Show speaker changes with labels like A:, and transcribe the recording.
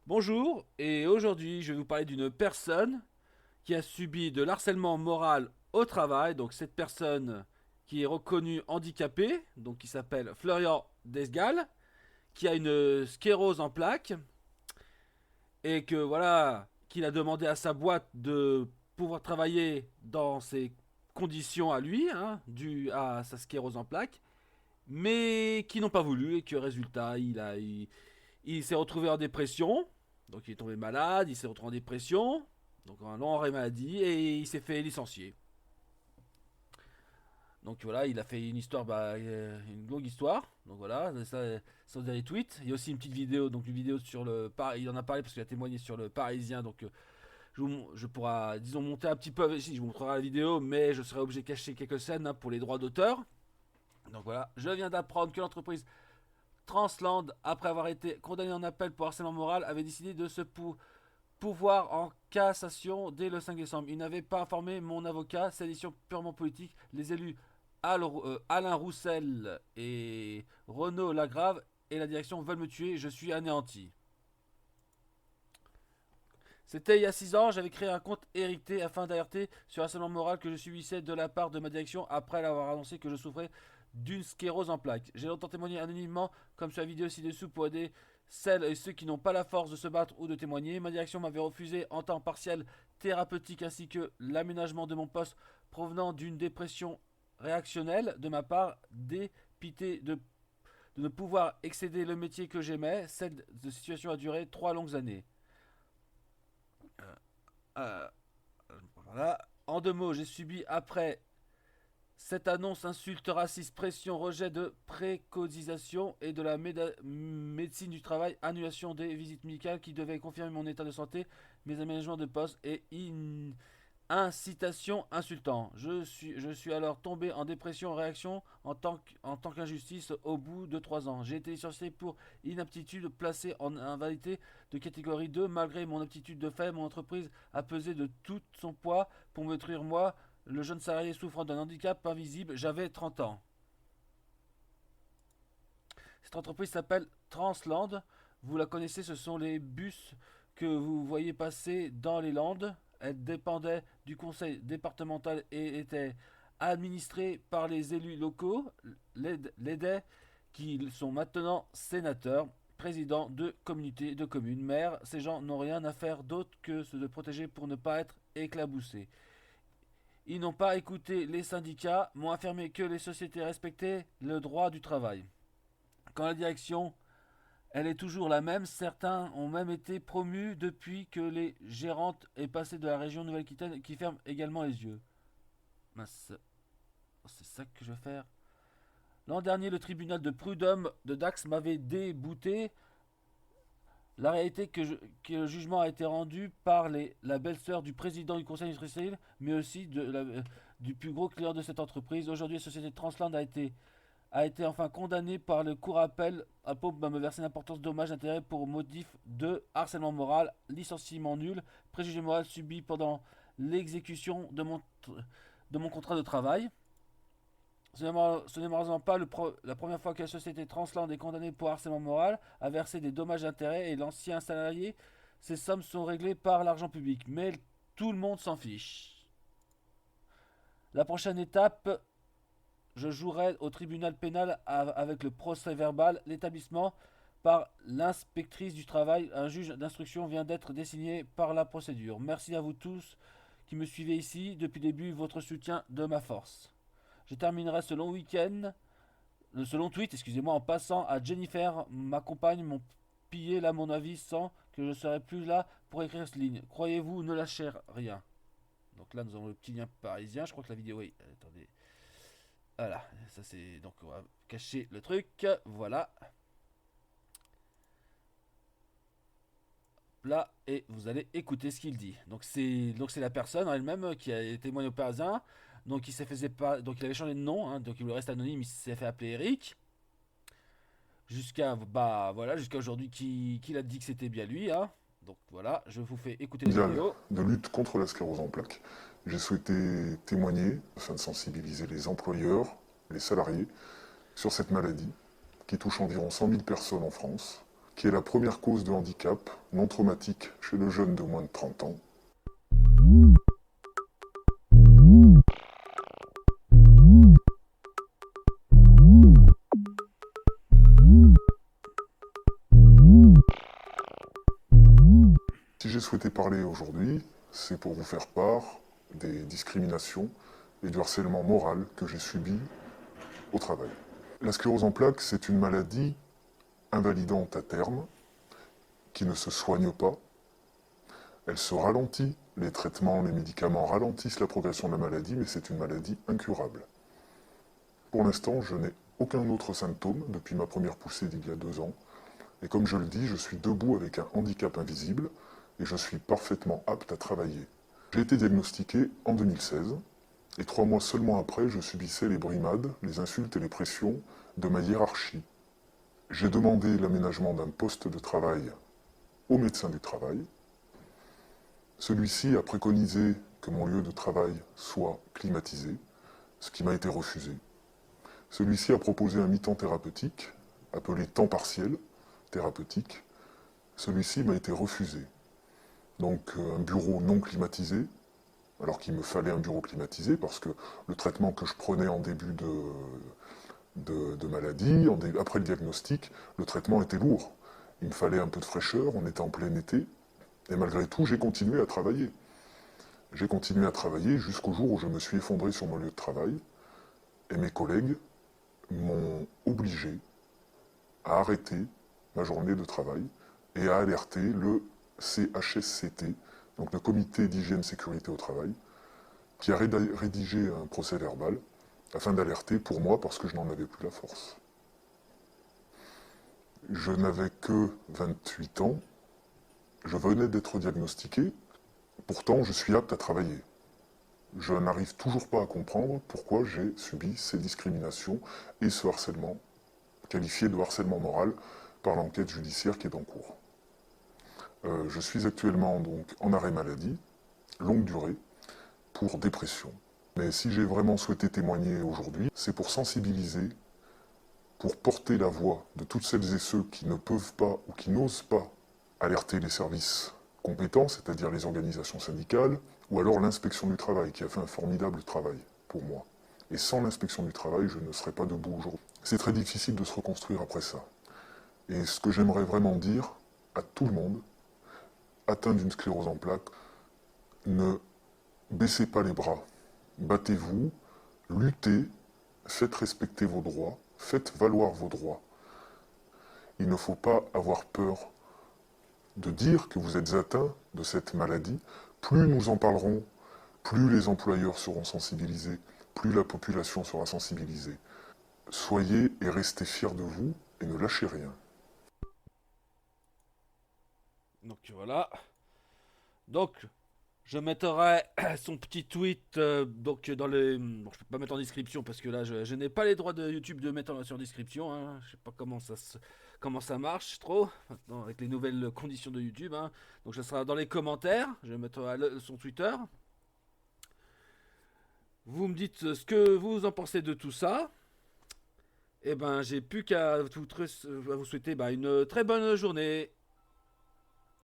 A: Bonjour, et aujourd'hui je vais vous parler d'une personne qui a subi de l'harcèlement moral au travail. Donc cette personne qui est reconnue handicapée, donc qui s'appelle Florian Desgales, qui a une sclérose en plaques et que voilà, qu'il a demandé à sa boîte de pouvoir travailler dans ses conditions à lui, hein, dues à sa sclérose en plaques, mais qui n'ont pas voulu et que résultat il s'est retrouvé en dépression, donc il est tombé malade, il s'est retrouvé en dépression, donc un long arrêt maladie, et il s'est fait licencier. Donc voilà, il a fait une histoire, une longue histoire. Donc voilà, ça vous avez tweet. Il y a aussi une petite vidéo, donc une vidéo sur le, il en a parlé parce qu'il a témoigné sur le Parisien. Donc je pourrai, disons, monter un petit peu. Si je vous montrerai la vidéo, mais je serai obligé de cacher quelques scènes, hein, pour les droits d'auteur. Donc voilà, je viens d'apprendre que l'entreprise Transland, après avoir été condamnée en appel pour harcèlement moral, avait décidé de se pouvoir en cassation dès le 5 décembre. Il n'avait pas informé mon avocat, c'est décision purement politique. Les élus Alain Roussel et Renaud Lagrave et la direction veulent me tuer, je suis anéanti. C'était il y a 6 ans, j'avais créé un compte hérité afin d'alerter sur le harcèlement moral que je subissais de la part de ma direction après avoir annoncé que je souffrais d'une sclérose en plaques. J'ai longtemps témoigné anonymement, comme sur la vidéo ci-dessous, pour aider celles et ceux qui n'ont pas la force de se battre ou de témoigner. Ma direction m'avait refusé en temps partiel thérapeutique ainsi que l'aménagement de mon poste provenant d'une dépression réactionnelle de ma part, dépité de ne pouvoir excéder le métier que j'aimais. Cette situation a duré 3 longues années. Euh, voilà. En 2 mots, j'ai subi après cette annonce insulte, raciste, pression, rejet de préconisation et de la médecine du travail, annulation des visites médicales qui devaient confirmer mon état de santé, mes aménagements de poste et incitation insultant. Je suis alors tombé en dépression en réaction en tant qu'injustice au bout de 3 ans. J'ai été licencié pour inaptitude placé en invalidité de catégorie 2. Malgré mon aptitude de fait, mon entreprise a pesé de tout son poids pour me détruire moi, le jeune salarié souffrant d'un handicap invisible. J'avais 30 ans. Cette entreprise s'appelle Transland. Vous la connaissez, ce sont les bus que vous voyez passer dans les Landes. Elle dépendait du conseil départemental et était administrée par les élus locaux, l'AIDE, qui sont maintenant sénateurs, présidents de communautés de communes, maires. Ces gens n'ont rien à faire d'autre que se de protéger pour ne pas être éclaboussés. Ils n'ont pas écouté les syndicats, m'ont affirmé que les sociétés respectaient le droit du travail. Quand la direction, elle est toujours la même, certains ont même été promus depuis que les gérantes est passée de la région Nouvelle-Aquitaine qui ferment également les yeux. Mince, c'est ça que je vais faire. L'an dernier, le tribunal de prud'homme de Dax m'avait débouté. La réalité que le jugement a été rendu par la belle-sœur du président du conseil industriel, mais aussi du plus gros client de cette entreprise. Aujourd'hui, la société Transland a été enfin condamné par le cour appel à Pau à me verser d'importance dommages d'intérêt pour motif de harcèlement moral, licenciement nul, préjugé moral subi pendant l'exécution de mon contrat de travail. Ce n'est malheureusement pas la première fois que la société Transland est condamnée pour harcèlement moral, à verser des dommages d'intérêt et l'ancien salarié. Ces sommes sont réglées par l'argent public, mais tout le monde s'en fiche. La prochaine étape, je jouerai au tribunal pénal avec le procès verbal. L'établissement par l'inspectrice du travail. Un juge d'instruction vient d'être désigné par la procédure. Merci à vous tous qui me suivez ici. Depuis le début, votre soutien de ma force. Je terminerai ce long week-end, ce long tweet, excusez-moi, en passant à Jennifer, ma compagne, m'ont pillé là mon avis sans que je serai plus là pour écrire cette ligne. Croyez-vous, ne lâchez rien. Donc là, nous avons le petit lien parisien. Je crois que la vidéo, oui, attendez. Voilà, ça c'est. Donc on va cacher le truc. Voilà. Là, et vous allez écouter ce qu'il dit. Donc c'est la personne en elle-même qui a témoigné au Parisien. Donc il s'est fait pas. Donc il avait changé de nom, hein, donc il voulait rester anonyme, il s'est fait appeler Eric. Jusqu'à aujourd'hui qu'il a dit que c'était bien lui, hein. Donc voilà, je vous fais écouter la
B: Mondiale
A: vidéo.
B: de lutte contre la sclérose en plaques. J'ai souhaité témoigner afin de sensibiliser les employeurs, les salariés sur cette maladie qui touche environ 100 000 personnes en France, qui est la première cause de handicap non traumatique chez le jeune de moins de 30 ans. Si j'ai souhaité parler aujourd'hui, c'est pour vous faire part des discriminations et du harcèlement moral que j'ai subi au travail. La sclérose en plaques, c'est une maladie invalidante à terme, qui ne se soigne pas. Elle se ralentit, les traitements, les médicaments ralentissent la progression de la maladie, mais c'est une maladie incurable. Pour l'instant, je n'ai aucun autre symptôme depuis ma première poussée d'il y a 2 ans, et comme je le dis, je suis debout avec un handicap invisible, et je suis parfaitement apte à travailler. J'ai été diagnostiqué en 2016, et 3 mois seulement après, je subissais les brimades, les insultes et les pressions de ma hiérarchie. J'ai demandé l'aménagement d'un poste de travail au médecin du travail. Celui-ci a préconisé que mon lieu de travail soit climatisé, ce qui m'a été refusé. Celui-ci a proposé un mi-temps thérapeutique, appelé temps partiel thérapeutique. Celui-ci m'a été refusé. Donc un bureau non climatisé, alors qu'il me fallait un bureau climatisé, parce que le traitement que je prenais en début de maladie, après le diagnostic, le traitement était lourd. Il me fallait un peu de fraîcheur, on était en plein été, et malgré tout, j'ai continué à travailler. J'ai continué à travailler jusqu'au jour où je me suis effondré sur mon lieu de travail, et mes collègues m'ont obligé à arrêter ma journée de travail et à alerter le CHSCT, donc le Comité d'hygiène sécurité au travail, qui a rédigé un procès verbal afin d'alerter pour moi parce que je n'en avais plus la force. Je n'avais que 28 ans, je venais d'être diagnostiqué, pourtant je suis apte à travailler. Je n'arrive toujours pas à comprendre pourquoi j'ai subi ces discriminations et ce harcèlement, qualifié de harcèlement moral par l'enquête judiciaire qui est en cours. Je suis actuellement donc en arrêt maladie, longue durée, pour dépression. Mais si j'ai vraiment souhaité témoigner aujourd'hui, c'est pour sensibiliser, pour porter la voix de toutes celles et ceux qui ne peuvent pas ou qui n'osent pas alerter les services compétents, c'est-à-dire les organisations syndicales, ou alors l'inspection du travail, qui a fait un formidable travail pour moi. Et sans l'inspection du travail, je ne serais pas debout aujourd'hui. C'est très difficile de se reconstruire après ça. Et ce que j'aimerais vraiment dire à tout le monde, atteint d'une sclérose en plaques, ne baissez pas les bras. Battez-vous, luttez, faites respecter vos droits, faites valoir vos droits. Il ne faut pas avoir peur de dire que vous êtes atteint de cette maladie. Plus nous en parlerons, plus les employeurs seront sensibilisés, plus la population sera sensibilisée. Soyez et restez fiers de vous et ne lâchez rien.
A: Donc voilà. Donc, je mettrai son petit tweet donc dans les. Bon, je peux pas mettre en description parce que là, je n'ai pas les droits de YouTube de mettre sur description. Hein. Je sais pas comment ça marche trop maintenant avec les nouvelles conditions de YouTube. Hein. Donc, ça sera dans les commentaires. Je mettrai son Twitter. Vous me dites ce que vous en pensez de tout ça. Et ben, j'ai plus qu'à vous souhaiter une très bonne journée.